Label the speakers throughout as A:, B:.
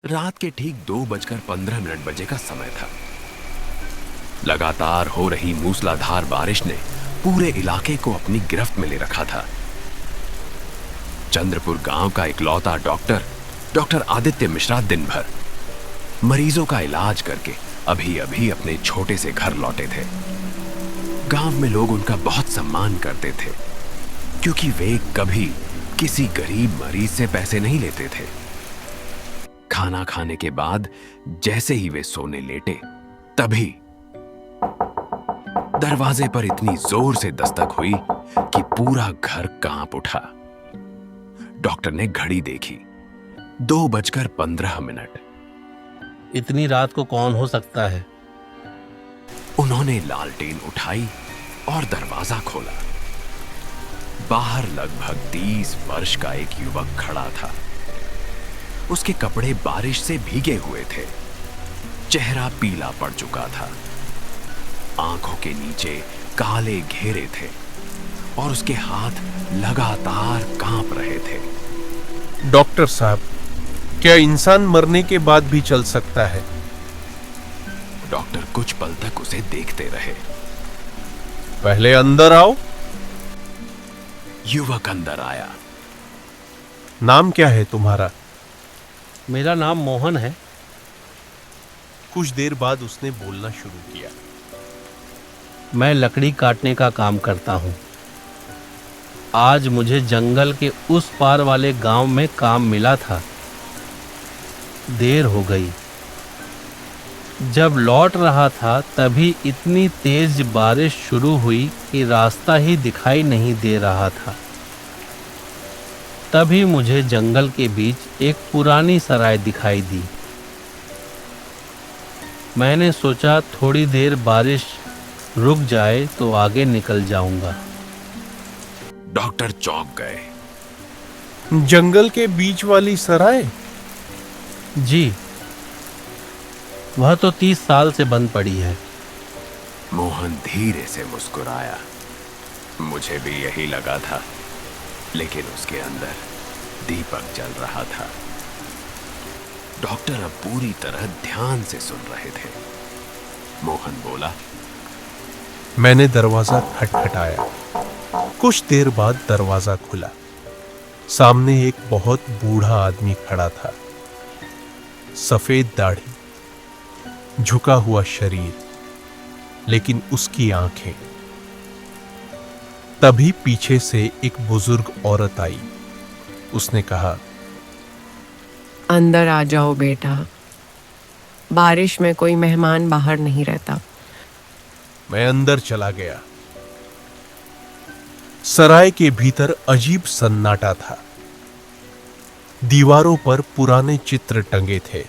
A: रात के ठीक 2:15 बजे का समय था। लगातार हो रही मूसलाधार बारिश ने पूरे इलाके को अपनी गिरफ्त में ले रखा था। चंद्रपुर गांव का इकलौता डॉक्टर आदित्य मिश्रा दिन भर मरीजों का इलाज करके अभी अभी अपने छोटे से घर लौटे थे। गांव में लोग उनका बहुत सम्मान करते थे, क्योंकि वे कभी किसी गरीब मरीज से पैसे नहीं लेते थे। खाना खाने के बाद जैसे ही वे सोने लेटे, तभी दरवाजे पर इतनी जोर से दस्तक हुई कि पूरा घर कांप उठा। डॉक्टर ने घड़ी देखी, 2:15।
B: इतनी रात को कौन हो सकता है?
A: उन्होंने लालटेन उठाई और दरवाजा खोला। बाहर लगभग 30 वर्ष का एक युवक खड़ा था। उसके कपड़े बारिश से भीगे हुए थे, चेहरा पीला पड़ चुका था, आंखों के नीचे काले घेरे थे और उसके हाथ लगातार कांप रहे थे।
C: डॉक्टर साहब, क्या इंसान मरने के बाद भी चल सकता है?
A: डॉक्टर कुछ पल तक उसे देखते रहे।
C: पहले अंदर आओ।
A: युवक अंदर आया।
C: नाम क्या है तुम्हारा?
B: मेरा नाम मोहन है।
C: कुछ देर बाद उसने बोलना शुरू किया।
B: मैं लकड़ी काटने का काम करता हूँ। आज मुझे जंगल के उस पार वाले गांव में काम मिला था। देर हो गई। जब लौट रहा था तभी इतनी तेज बारिश शुरू हुई कि रास्ता ही दिखाई नहीं दे रहा था। तभी मुझे जंगल के बीच एक पुरानी सराय दिखाई दी। मैंने सोचा थोड़ी देर बारिश रुक जाए तो आगे निकल जाऊंगा।
A: डॉक्टर चौंक गए।
C: जंगल के बीच वाली सराय?
B: जी, वह तो 30 साल से बंद पड़ी है।
A: मोहन धीरे से मुस्कुराया। मुझे भी यही लगा था, लेकिन उसके अंदर दीपक जल रहा था। डॉक्टर अब पूरी तरह ध्यान से सुन रहे थे। मोहन बोला,
C: मैंने दरवाजा खटखटाया। कुछ देर बाद दरवाजा खुला। सामने एक बहुत बूढ़ा आदमी खड़ा था। सफेद दाढ़ी, झुका हुआ शरीर, लेकिन उसकी आंखें। तभी पीछे से एक बुजुर्ग औरत आई। उसने कहा,
D: अंदर आ जाओ बेटा, बारिश में कोई मेहमान बाहर नहीं रहता।
C: मैं अंदर चला गया। सराय के भीतर अजीब सन्नाटा था। दीवारों पर पुराने चित्र टंगे थे,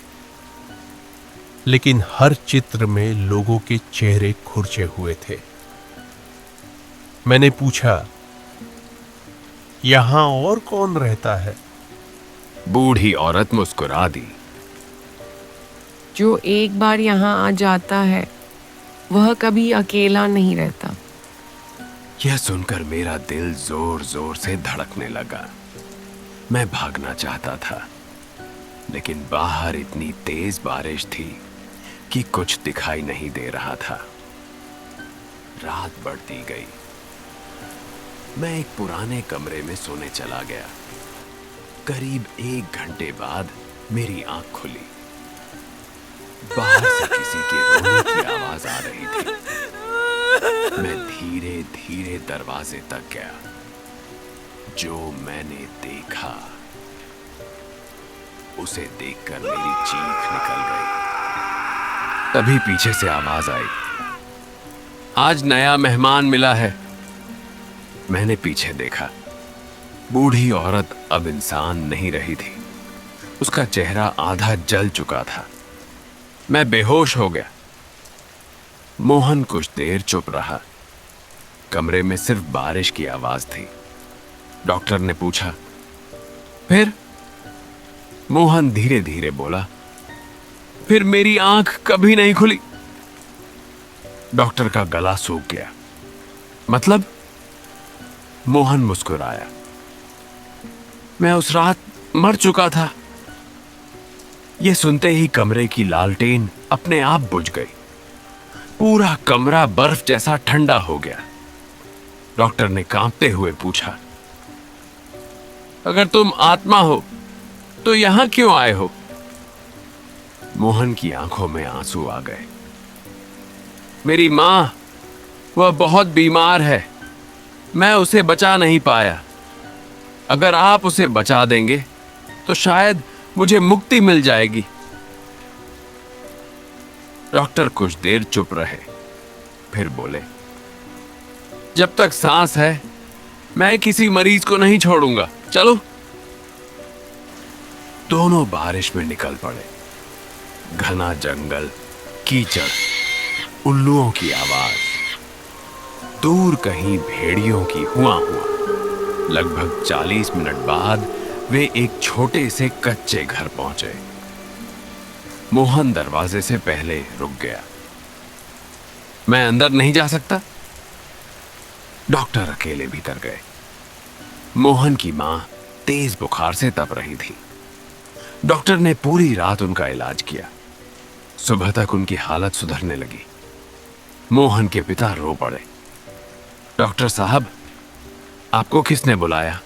C: लेकिन हर चित्र में लोगों के चेहरे खुरचे हुए थे। मैंने पूछा, यहां और कौन रहता है?
A: बूढ़ी औरत मुस्कुरा दी।
D: जो एक बार यहाँ आ जाता है वह कभी अकेला नहीं रहता।
A: यह सुनकर मेरा दिल जोर जोर से धड़कने लगा। मैं भागना चाहता था, लेकिन बाहर इतनी तेज बारिश थी कि कुछ दिखाई नहीं दे रहा था। रात बढ़ती गई। मैं एक पुराने कमरे में सोने चला गया। करीब 1 घंटे बाद मेरी आंख खुली। बाहर से किसी के रोने की आवाज आ रही थी। मैं धीरे धीरे दरवाजे तक गया। जो मैंने देखा, उसे देखकर मेरी चीख निकल गई। तभी पीछे से आवाज आई, आज नया मेहमान मिला है। मैंने पीछे देखा। बूढ़ी औरत अब इंसान नहीं रही थी। उसका चेहरा आधा जल चुका था। मैं बेहोश हो गया। मोहन कुछ देर चुप रहा। कमरे में सिर्फ बारिश की आवाज थी। डॉक्टर ने पूछा, फिर? मोहन धीरे धीरे बोला, फिर मेरी आंख कभी नहीं खुली। डॉक्टर का गला सूख गया। मतलब? मोहन मुस्कुराया, मैं उस रात मर चुका था। यह सुनते ही कमरे की लालटेन अपने आप बुझ गई। पूरा कमरा बर्फ जैसा ठंडा हो गया। डॉक्टर ने कांपते हुए पूछा, अगर तुम आत्मा हो तो यहां क्यों आए हो? मोहन की आंखों में आंसू आ गए। मेरी मां, वह बहुत बीमार है, मैं उसे बचा नहीं पाया। अगर आप उसे बचा देंगे तो शायद मुझे मुक्ति मिल जाएगी। डॉक्टर कुछ देर चुप रहे, फिर बोले, जब तक सांस है मैं किसी मरीज को नहीं छोड़ूंगा, चलो। दोनों बारिश में निकल पड़े। घना जंगल, कीचड़, उल्लुओं की आवाज, दूर कहीं भेड़ियों की हुआ। लगभग 40 मिनट बाद वे एक छोटे से कच्चे घर पहुंचे। मोहन दरवाजे से पहले रुक गया। मैं अंदर नहीं जा सकता? डॉक्टर अकेले भीतर गए। मोहन की मां तेज बुखार से तप रही थी। डॉक्टर ने पूरी रात उनका इलाज किया। सुबह तक उनकी हालत सुधरने लगी। मोहन के पिता रो पड़े। डॉक्टर साहब, आपको किसने बुलाया?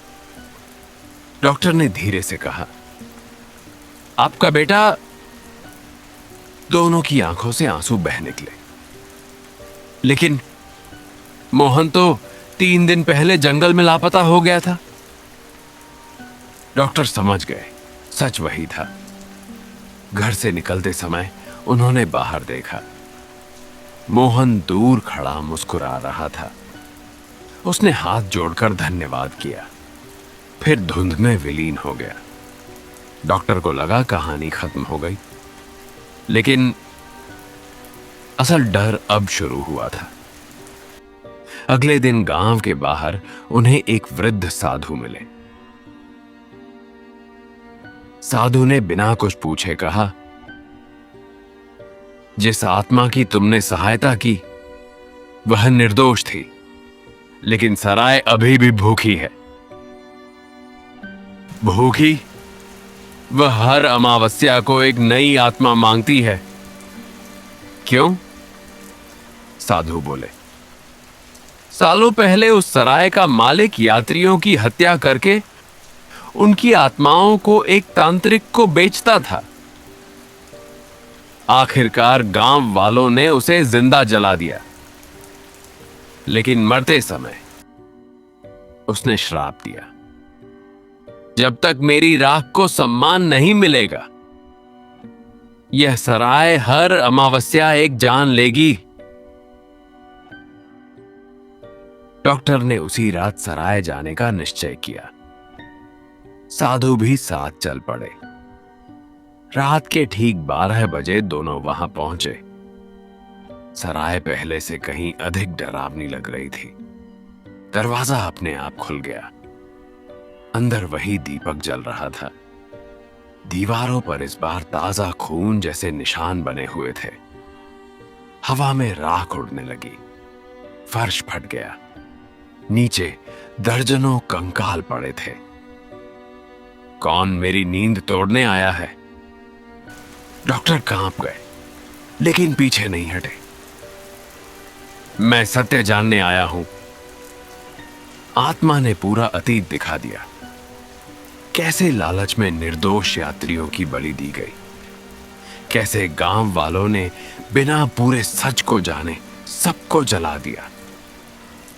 A: डॉक्टर ने धीरे से कहा, आपका बेटा। दोनों की आंखों से आंसू बह निकले। लेकिन मोहन तो 3 दिन पहले जंगल में लापता हो गया था। डॉक्टर समझ गए, सच वही था। घर से निकलते समय उन्होंने बाहर देखा। मोहन दूर खड़ा मुस्कुरा रहा था। उसने हाथ जोड़कर धन्यवाद किया, फिर धुंध में विलीन हो गया। डॉक्टर को लगा कहानी खत्म हो गई, लेकिन असल डर अब शुरू हुआ था। अगले दिन गांव के बाहर उन्हें एक वृद्ध साधु मिले। साधु ने बिना कुछ पूछे कहा, जिस आत्मा की तुमने सहायता की वह निर्दोष थी, लेकिन सराय अभी भी भूखी है। भूखी? वह हर अमावस्या को एक नई आत्मा मांगती है। क्यों? साधु बोले, सालों पहले उस सराय का मालिक यात्रियों की हत्या करके उनकी आत्माओं को एक तांत्रिक को बेचता था। आखिरकार गांव वालों ने उसे जिंदा जला दिया, लेकिन मरते समय उसने श्राप दिया, जब तक मेरी राख को सम्मान नहीं मिलेगा, यह सराय हर अमावस्या एक जान लेगी। डॉक्टर ने उसी रात सराय जाने का निश्चय किया। साधु भी साथ चल पड़े। रात के ठीक 12 बजे दोनों वहां पहुंचे। सराय पहले से कहीं अधिक डरावनी लग रही थी। दरवाजा अपने आप खुल गया। अंदर वही दीपक जल रहा था। दीवारों पर इस बार ताजा खून जैसे निशान बने हुए थे। हवा में राख उड़ने लगी। फर्श फट गया। नीचे दर्जनों कंकाल पड़े थे। कौन मेरी नींद तोड़ने आया है? डॉक्टर कांप गए, लेकिन पीछे नहीं हटे। मैं सत्य जानने आया हूं। आत्मा ने पूरा अतीत दिखा दिया। कैसे लालच में निर्दोष यात्रियों की बलि दी गई, कैसे गांव वालों ने बिना पूरे सच को जाने सबको जला दिया,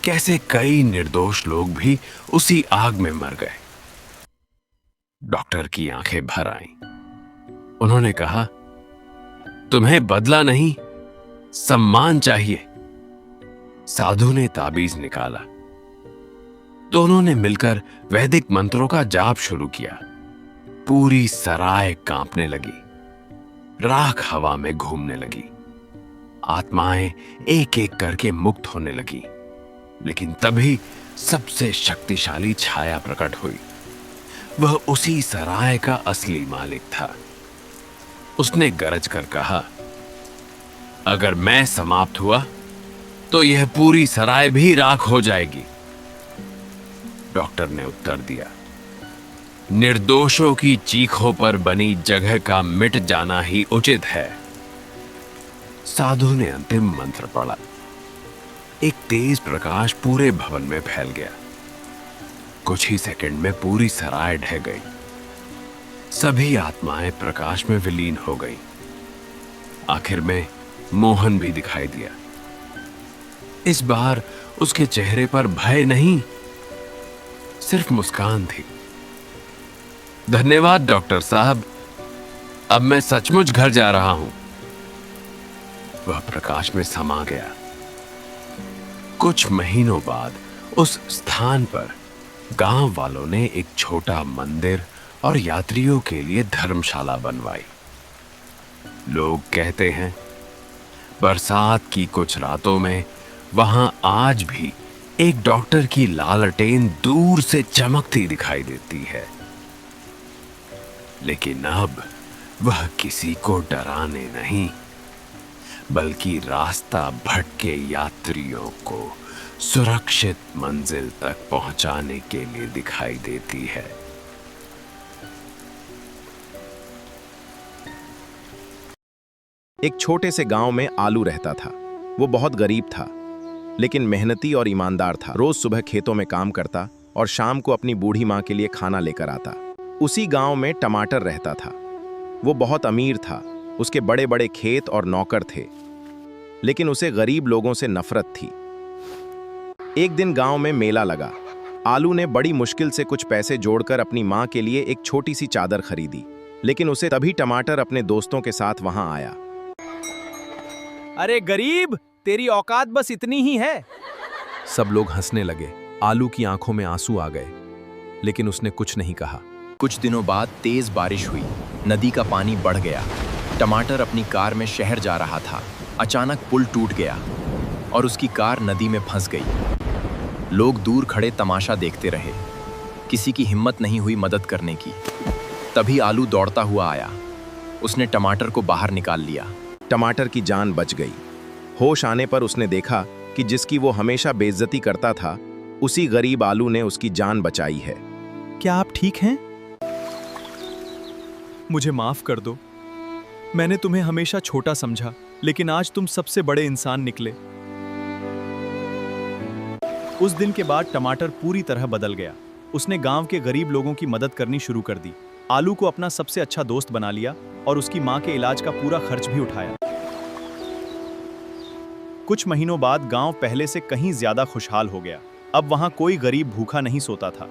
A: कैसे कई निर्दोष लोग भी उसी आग में मर गए। डॉक्टर की आंखें भर आईं। उन्होंने कहा, तुम्हें बदला नहीं, सम्मान चाहिए। साधु ने ताबीज निकाला। दोनों ने मिलकर वैदिक मंत्रों का जाप शुरू किया। पूरी सराय कांपने लगी। राख हवा में घूमने लगी। आत्माएं एक एक करके मुक्त होने लगी। लेकिन तभी सबसे शक्तिशाली छाया प्रकट हुई। वह उसी सराय का असली मालिक था। उसने गरज कर कहा, अगर मैं समाप्त हुआ तो यह पूरी सराय भी राख हो जाएगी। डॉक्टर ने उत्तर दिया, निर्दोषों की चीखों पर बनी जगह का मिट जाना ही उचित है। साधु ने अंतिम मंत्र पढ़ा। एक तेज प्रकाश पूरे भवन में फैल गया। कुछ ही सेकंड में पूरी सराय ढह गई। सभी आत्माएं प्रकाश में विलीन हो गईं। आखिर में मोहन भी दिखाई दिया। इस बार उसके चेहरे पर भय नहीं, सिर्फ मुस्कान थी। धन्यवाद डॉक्टर साहब, अब मैं सचमुच घर जा रहा हूं। वह प्रकाश में समा गया। कुछ महीनों बाद उस स्थान पर गांव वालों ने एक छोटा मंदिर और यात्रियों के लिए धर्मशाला बनवाई। लोग कहते हैं बरसात की कुछ रातों में वहां आज भी एक डॉक्टर की लालटेन दूर से चमकती दिखाई देती है। लेकिन अब वह किसी को डराने नहीं, बल्कि रास्ता भटके यात्रियों को सुरक्षित मंजिल तक पहुंचाने के लिए दिखाई देती है।
E: एक छोटे से गांव में आलू रहता था। वो बहुत गरीब था, लेकिन मेहनती और ईमानदार था। रोज सुबह खेतों में काम करता और शाम को अपनी बूढ़ी माँ के लिए खाना लेकर आता। उसी गांव में टमाटर रहता था। वो बहुत अमीर था। उसके बड़े बड़े खेत और नौकर थे, लेकिन उसे गरीब लोगों से नफरत थी। एक दिन गांव में मेला लगा। आलू ने बड़ी मुश्किल से कुछ पैसे जोड़कर अपनी माँ के लिए एक छोटी सी चादर खरीदी, लेकिन उसे तभी टमाटर अपने दोस्तों के साथ वहां आया।
F: अरे गरीब, तेरी औकात बस इतनी ही है।
G: सब लोग हंसने लगे। आलू की आंखों में आंसू आ गए, लेकिन उसने कुछ नहीं कहा।
H: कुछ दिनों बाद तेज बारिश हुई। नदी का पानी बढ़ गया। टमाटर अपनी कार में शहर जा रहा था। अचानक पुल टूट गया और उसकी कार नदी में फंस गई। लोग दूर खड़े तमाशा देखते रहे। किसी की हिम्मत नहीं हुई मदद करने की। तभी आलू दौड़ता हुआ आया। उसने टमाटर को बाहर निकाल लिया।
E: टमाटर की जान बच गई। होश आने पर उसने देखा कि जिसकी वो हमेशा बेइज्जती करता था, उसी गरीब आलू ने उसकी जान बचाई है।
F: क्या आप ठीक हैं? मुझे माफ कर दो। मैंने तुम्हें हमेशा छोटा समझा, लेकिन आज तुम सबसे बड़े इंसान निकले। उस दिन के बाद टमाटर पूरी तरह बदल गया। उसने गांव के गरीब लोगों की मदद करनी शुरू कर दी। आलू को अपना सबसे अच्छा दोस्त बना लिया और उसकी मां के इलाज का पूरा खर्च भी उठाया। कुछ महीनों बाद गांव पहले से कहीं ज्यादा खुशहाल हो गया। अब वहां कोई गरीब भूखा नहीं सोता था।